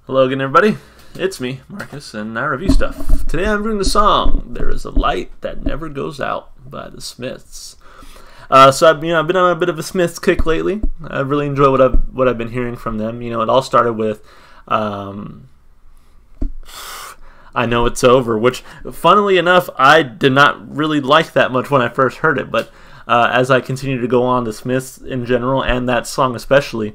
Hello again, everybody. It's me, Marcus, and I review stuff. Today I'm doing the song "There Is a Light That Never Goes Out" by the Smiths. So I've been on a bit of a Smiths kick lately. I really enjoy what I've been hearing from them. You know, it all started with "I Know It's Over," which, funnily enough, I did not really like that much when I first heard it. But as I continue to go on, the Smiths in general and that song especially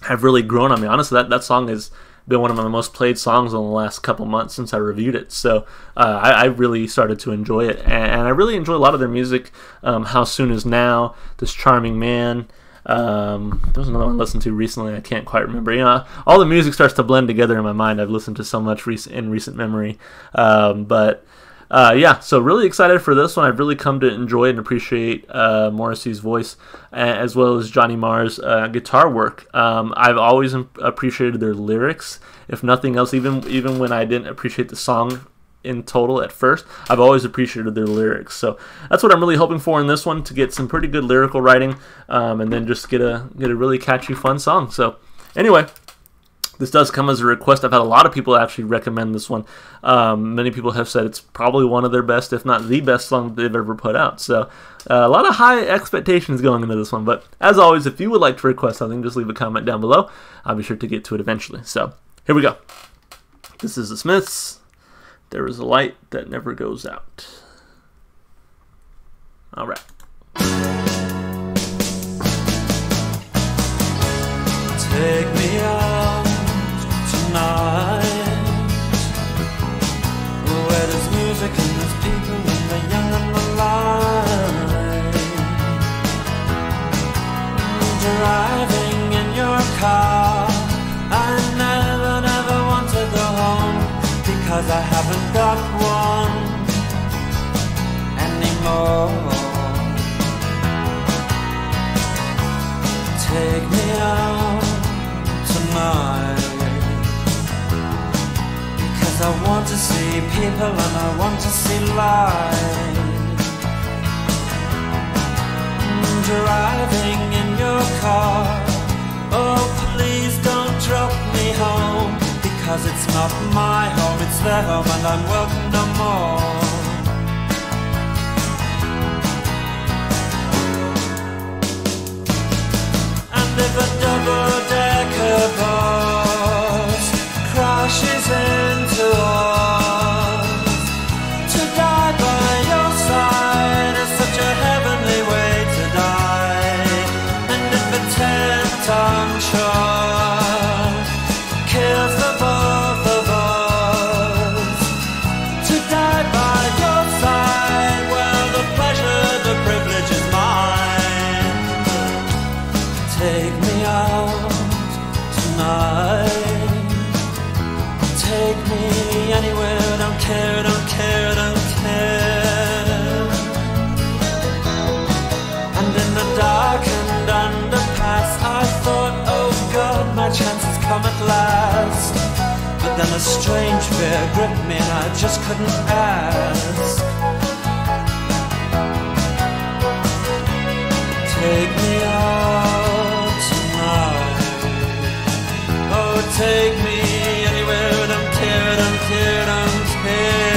have really grown on me. Honestly, that song has been one of my most played songs in the last couple months since I reviewed it. So I really started to enjoy it, and I really enjoy a lot of their music. How Soon Is Now, This Charming Man. There was another one I listened to recently. I can't quite remember. You know, all the music starts to blend together in my mind. I've listened to so much in recent memory, yeah, so really excited for this one. I've really come to enjoy and appreciate Morrissey's voice, as well as Johnny Marr's guitar work. I've always appreciated their lyrics, if nothing else. Even when I didn't appreciate the song in total at first, I've always appreciated their lyrics. So that's what I'm really hoping for in this one, to get some pretty good lyrical writing, and then just get a really catchy, fun song. So anyway, this does come as a request. I've had a lot of people actually recommend this one. Many people have said it's probably one of their best, if not the best song they've ever put out. So a lot of high expectations going into this one. But as always, if you would like to request something, just leave a comment down below. I'll be sure to get to it eventually. So here we go. This is the Smiths. There Is a Light That Never Goes Out. All right. Take me out tonight, where there's music and there's people and the young and the light. Driving in your car, I never want to go home, because I haven't got one anymore. Take me out tonight, because I want to see people and I want to see light. Driving in your car, oh please don't drop me home, because it's not my home, it's their home, and I'm welcome no more. And if a double-decker bus crashes into us, to die by your side is such a heavenly way to die. And if a 10-ton truck kills the both of us, to die by your side, well, the pleasure, the privilege is mine. Take me out tonight, take me anywhere, don't care, don't care, don't care. And in the darkened underpass, I thought, oh God, my chance has come at last. But then a strange fear gripped me and I just couldn't ask. Take me out tonight, oh take me anywhere, don't care, don't care, don't care.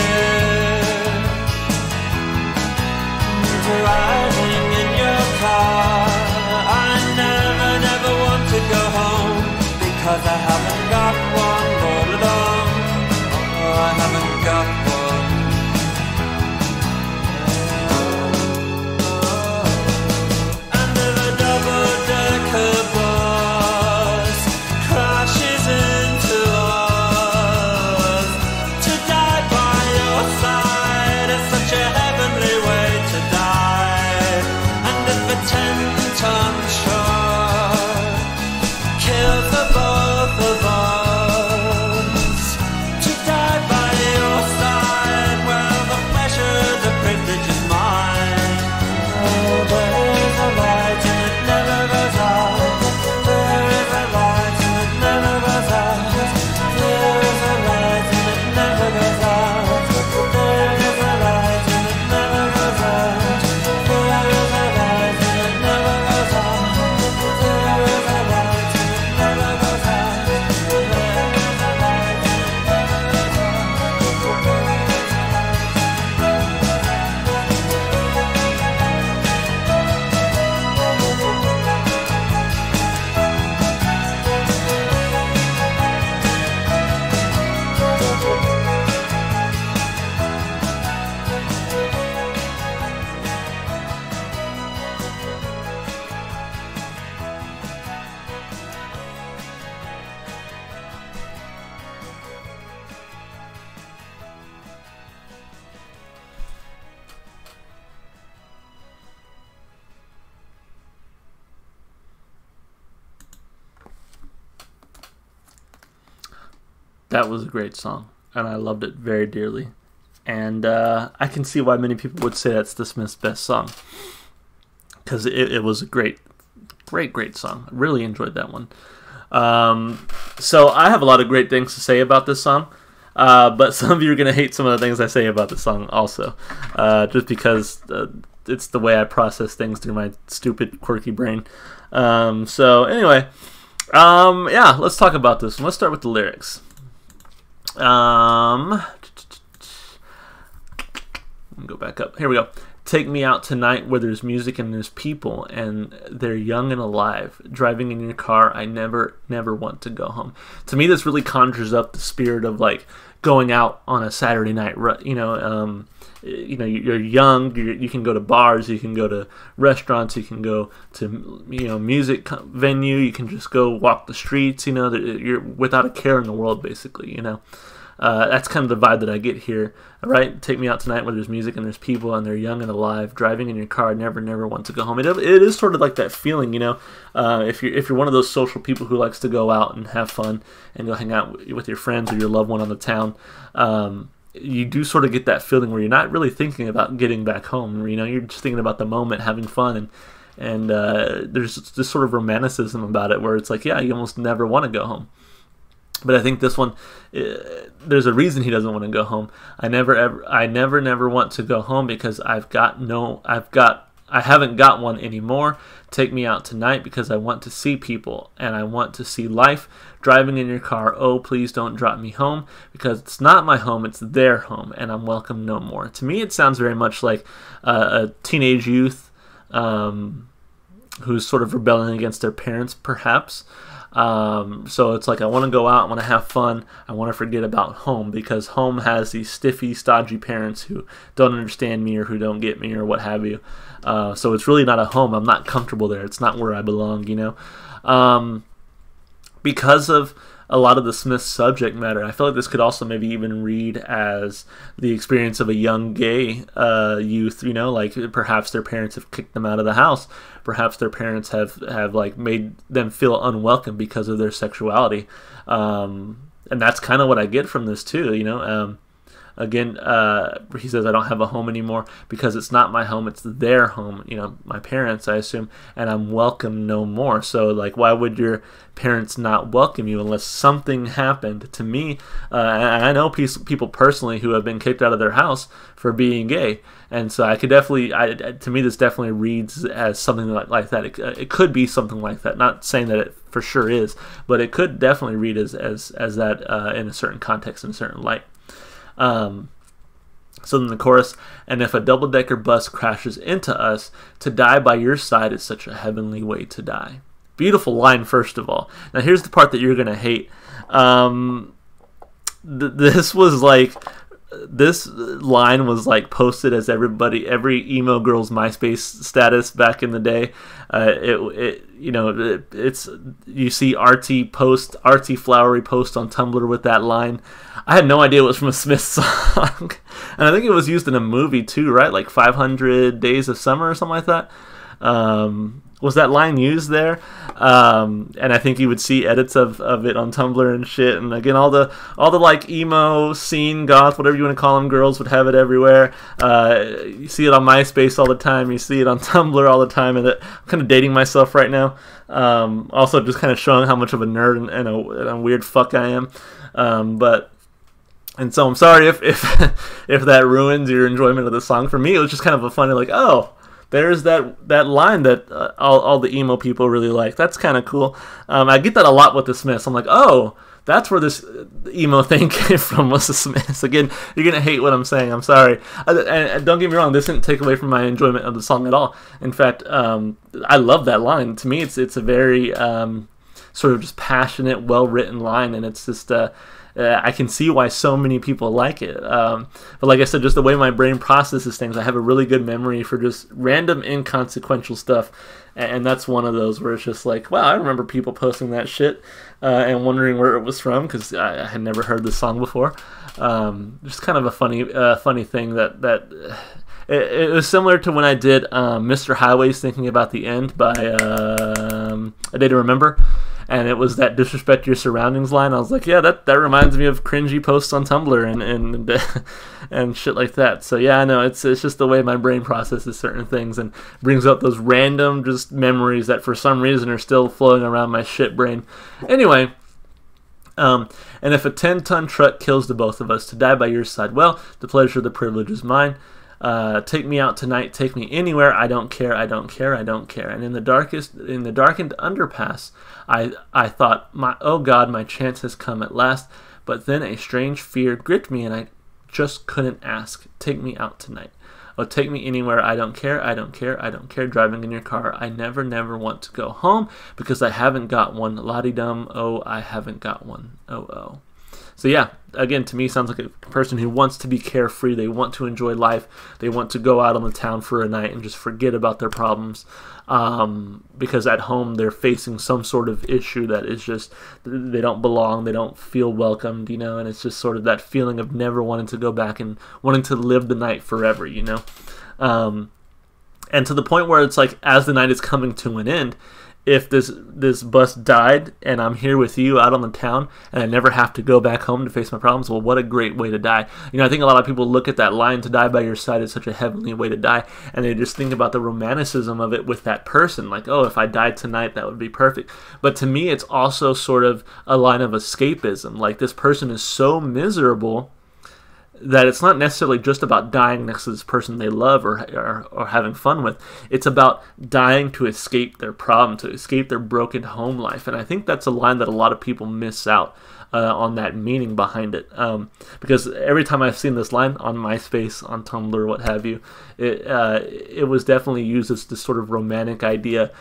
Driving in your car, I never want to go home, because I haven't got one all along. Oh, I haven't got one. And if a double-decker bus crashes into us, to die by your side is such a heavenly way to die. And if a 10-ton truck kills the both of us, to die by your side. That was a great song, and I loved it very dearly. And I can see why many people would say that's the Smiths' best song, because it was a great song. I really enjoyed that one. So I have a lot of great things to say about this song, but some of you are going to hate some of the things I say about the song also, just because it's the way I process things through my stupid, quirky brain. So anyway, yeah, let's talk about this one. Let's start with the lyrics. Go back up. Here we go. Take me out tonight where there's music and there's people and they're young and alive. Driving in your car, I never want to go home. To me, this really conjures up the spirit of like going out on a Saturday night. You're young. You can go to bars. You can go to restaurants. You can go to music venue. You can just go walk the streets. You're without a care in the world, basically. That's kind of the vibe that I get here, right? Take me out tonight where there's music and there's people and they're young and alive. Driving in your car, never want to go home. It is sort of like that feeling, if you're one of those social people who likes to go out and have fun and go hang out with your friends or your loved one on the town, you do sort of get that feeling where you're not really thinking about getting back home. You're just thinking about the moment, having fun, and there's this sort of romanticism about it where it's like, yeah, you almost never want to go home. But I think this one, there's a reason he doesn't want to go home. I never want to go home because I haven't got one anymore. Take me out tonight because I want to see people and I want to see life. Driving in your car, oh please don't drop me home because it's not my home, it's their home and I'm welcome no more. To me, it sounds very much like a teenage youth who's sort of rebelling against their parents, perhaps. So it's like, I want to go out, I want to have fun, I want to forget about home because home has these stiffy, stodgy parents who don't understand me or who don't get me or what have you. So it's really not a home. I'm not comfortable there. It's not where I belong, because of a lot of the Smiths' subject matter. I feel like this could also maybe even read as the experience of a young gay youth, like perhaps their parents have kicked them out of the house. Perhaps their parents have like made them feel unwelcome because of their sexuality. And that's kind of what I get from this too, Again, he says, I don't have a home anymore because it's not my home, it's their home, my parents, I assume, and I'm welcome no more. So, like, why would your parents not welcome you unless something happened? To me, I know people personally who have been kicked out of their house for being gay, and so I could definitely, to me, this definitely reads as something like that. It could be something like that. Not saying that it for sure is, but it could definitely read as that in a certain context, in a certain light. So then the chorus, and if a double-decker bus crashes into us, to die by your side is such a heavenly way to die. Beautiful line, first of all. Now here's the part that you're going to hate. This line was like posted as every emo girl's MySpace status back in the day. You see Artie Flowery post on Tumblr with that line. I had no idea it was from a Smiths song, and I think it was used in a movie too, right? Like 500 Days of Summer or something like that. Was that line used there? And I think you would see edits of it on Tumblr and shit. And again, all the like emo scene goth, whatever you want to call them, girls would have it everywhere. You see it on MySpace all the time. You see it on Tumblr all the time. And I'm kind of dating myself right now. Also, just kind of showing how much of a nerd and a weird fuck I am. And so I'm sorry if that ruins your enjoyment of the song. For me, it was just kind of a funny like, oh, there's that line that all the emo people really like. That's kind of cool. I get that a lot with the Smiths. I'm like, oh, that's where this emo thing came from, was the Smiths. Again, you're going to hate what I'm saying. I'm sorry. And don't get me wrong, this didn't take away from my enjoyment of the song at all. In fact, I love that line. To me, it's a very sort of just passionate, well-written line, and it's just... I can see why so many people like it. But like I said, just the way my brain processes things, I have a really good memory for just random inconsequential stuff. And that's one of those where it's just like, wow, I remember people posting that shit and wondering where it was from because I had never heard this song before. Just kind of a funny thing that it was similar to when I did Mr. Highway's Thinking About the End by A Day to Remember. and it was that disrespect your surroundings line. I was like, yeah, that reminds me of cringy posts on Tumblr and and shit like that. So yeah, I know it's just the way my brain processes certain things and brings up those random just memories that for some reason are still floating around my shit brain. Anyway. And if a 10-ton truck kills the both of us, to die by your side, well, the pleasure, the privilege is mine. Take me out tonight, take me anywhere, I don't care, I don't care, I don't care. And in the darkened underpass, I thought, oh God, my chance has come at last. But then a strange fear gripped me, and I just couldn't ask. Take me out tonight. Oh, take me anywhere, I don't care, I don't care, I don't care. Driving in your car, I never, never want to go home because I haven't got one. La-di-dum, oh, I haven't got one. Oh, oh. So yeah, again, to me, sounds like a person who wants to be carefree. They want to enjoy life. They want to go out on the town for a night and just forget about their problems, because at home they're facing some sort of issue that is just, they don't belong, they don't feel welcomed, and it's just sort of that feeling of never wanting to go back and wanting to live the night forever, and to the point where it's like, as the night is coming to an end, if this bus died and I'm here with you out on the town and I never have to go back home to face my problems, well, what a great way to die. I think a lot of people look at that line, to die by your side is such a heavenly way to die, and they just think about the romanticism of it with that person, like, oh, if I died tonight, that would be perfect. But to me, it's also sort of a line of escapism. Like, this person is so miserable that it's not necessarily just about dying next to this person they love or having fun with. It's about dying to escape their problem, to escape their broken home life. And I think that's a line that a lot of people miss out on, that meaning behind it. Because every time I've seen this line on MySpace, on Tumblr, what have you, it was definitely used as this sort of romantic idea,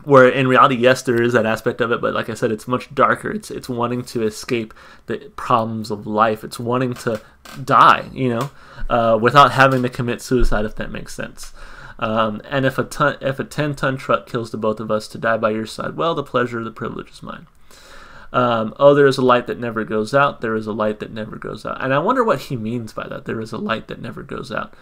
where in reality, yes, there is that aspect of it, but like I said, it's much darker. It's wanting to escape the problems of life. It's wanting to die, without having to commit suicide, if that makes sense. And if a 10-ton truck kills the both of us, to die by your side, well, the pleasure, the privilege is mine. Oh, there is a light that never goes out. There is a light that never goes out. And I wonder what he means by that. There is a light that never goes out.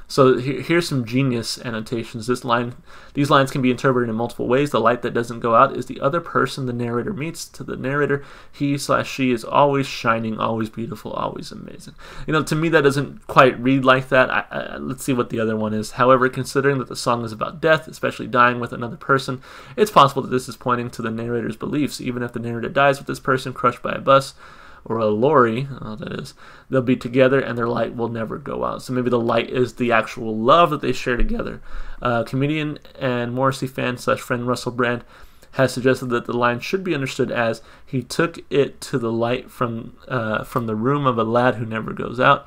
So here's some genius annotations. These lines can be interpreted in multiple ways. The light that doesn't go out is the other person the narrator meets. To the narrator, he/she is always shining, always beautiful, always amazing. To me, that doesn't quite read like that. Let's see what the other one is. However, considering that the song is about death, especially dying with another person, it's possible that this is pointing to the narrator's beliefs. Even if the narrator dies with this person crushed by a bus or a lorry, they'll be together and their light will never go out. So maybe the light is the actual love that they share together. Comedian and Morrissey fan / friend Russell Brand has suggested that the line should be understood as, he took it to the light from the room of a lad who never goes out.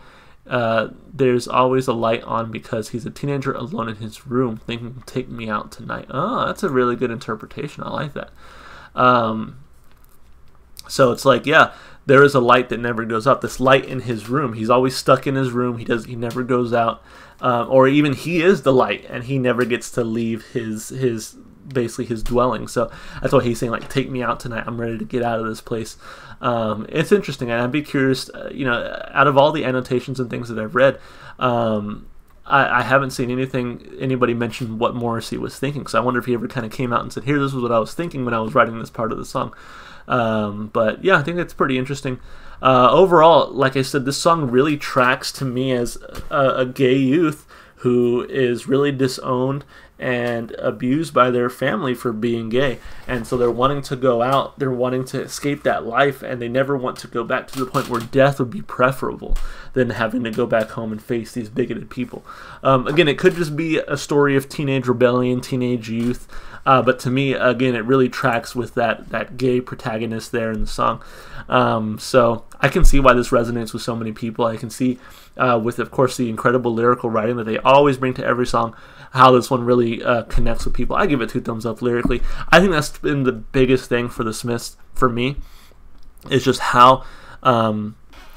There's always a light on because he's a teenager alone in his room thinking, take me out tonight. Oh, that's a really good interpretation. I like that. So it's like, yeah, there is a light that never goes out. This light in his room. He's always stuck in his room. He never goes out. Or even he is the light and he never gets to leave his basically his dwelling. So that's why he's saying, like, take me out tonight. I'm ready to get out of this place. It's interesting, and I'd be curious, out of all the annotations and things that I've read, I haven't seen anybody mention what Morrissey was thinking. So I wonder if he ever kind of came out and said, here, this was what I was thinking when I was writing this part of the song. But yeah, I think that's pretty interesting. Overall, like I said, this song really tracks to me as a gay youth who is really disowned and abused by their family for being gay, and so they're wanting to go out, they're wanting to escape that life, and they never want to go back, to the point where death would be preferable than having to go back home and face these bigoted people. Again, it could just be a story of teenage rebellion, teenage youth, but to me, again, it really tracks with that gay protagonist there in the song. So I can see why this resonates with so many people. I can see with, of course, the incredible lyrical writing that they always bring to every song, how this one really connects with people. I give it 2 thumbs up lyrically. I think that's been the biggest thing for the Smiths, for me, is just how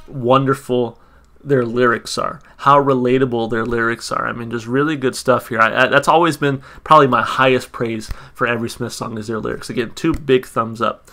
wonderful their lyrics are, how relatable their lyrics are. I mean, just really good stuff here. That's always been probably my highest praise for every Smith song is their lyrics. Again, 2 big thumbs up.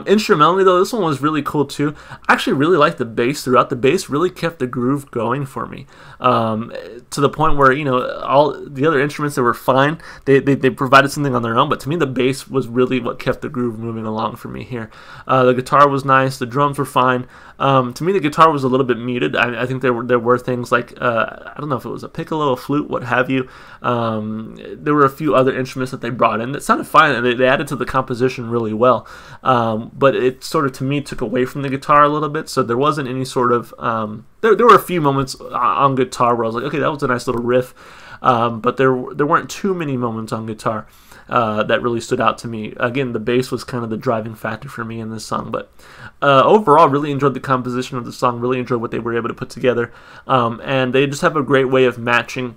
Instrumentally, though, this one was really cool too. I actually really liked the bass throughout. The bass really kept the groove going for me, to the point where, you know, all the other instruments that were fine, they provided something on their own, but to me the bass was really what kept the groove moving along for me here. The guitar was nice, the drums were fine. To me, the guitar was a little bit muted. I think there were things like, I don't know if it was a piccolo, a flute, what have you. There were a few other instruments that they brought in that sounded fine, and they added to the composition really well. But it sort of, to me, took away from the guitar a little bit, so there wasn't any sort of... There were a few moments on guitar where I was like, okay, that was a nice little riff, but there weren't too many moments on guitar that really stood out to me. Again, the bass was kind of the driving factor for me in this song, but overall, really enjoyed the composition of the song, really enjoyed what they were able to put together, and they just have a great way of matching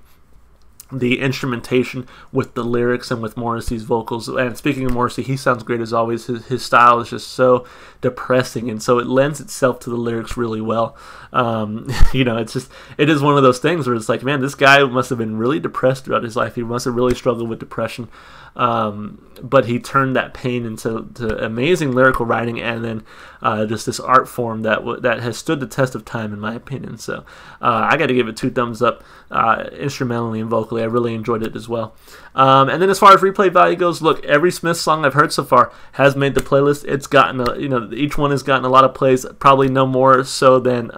the instrumentation with the lyrics and with Morrissey's vocals. And speaking of Morrissey, he sounds great as always. His style is just so depressing, and so it lends itself to the lyrics really well. You know, it is one of those things where it's like, man, this guy must have been really depressed throughout his life. He must have really struggled with depression, but he turned that pain into amazing lyrical writing, and then just this art form that has stood the test of time, in my opinion. So I got to give it 2 thumbs up, instrumentally and vocally. I really enjoyed it as well. And then as far as replay value goes, look, every Smith song I've heard so far has made the playlist. It's gotten, each one has gotten a lot of plays, probably no more so than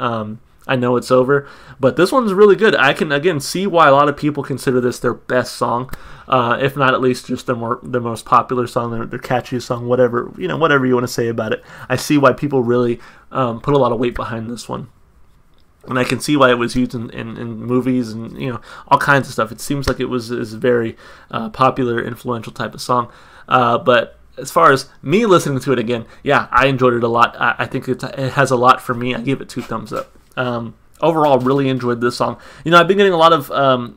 I Know It's Over. But this one's really good. I can, again, see why a lot of people consider this their best song, if not at least just their most popular song, their catchiest song, whatever you want to say about it. I see why people really put a lot of weight behind this one. And I can see why it was used in movies and all kinds of stuff. It seems like it was a very popular, influential type of song. But as far as me listening to it again, yeah, I enjoyed it a lot. I think it has a lot for me. I give it 2 thumbs up. Overall, really enjoyed this song. I've been getting a lot of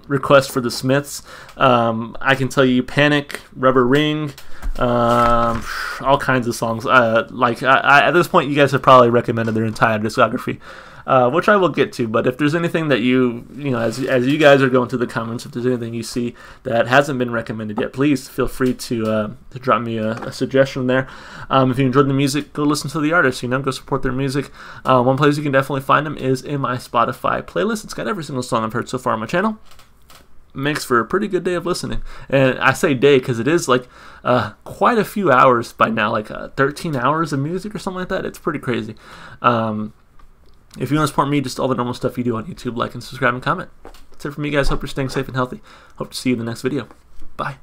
requests for the Smiths. I can tell you Panic, Rubber Ring, all kinds of songs. At this point, you guys have probably recommended their entire discography, which I will get to. But if there's anything that as you guys are going through the comments, if there's anything you see that hasn't been recommended yet, please feel free to drop me a suggestion there. If you enjoyed the music, go listen to the artists. Go support their music. One place you can definitely find them is in my Spotify playlist. It's got every single song I've heard so far on my channel. Makes for a pretty good day of listening. And I say day because it is like quite a few hours by now, like 13 hours of music or something like that. It's pretty crazy. If you want to support me, just all the normal stuff you do on YouTube, like and subscribe and comment. That's it for me, guys. Hope you're staying safe and healthy. Hope to see you in the next video. Bye.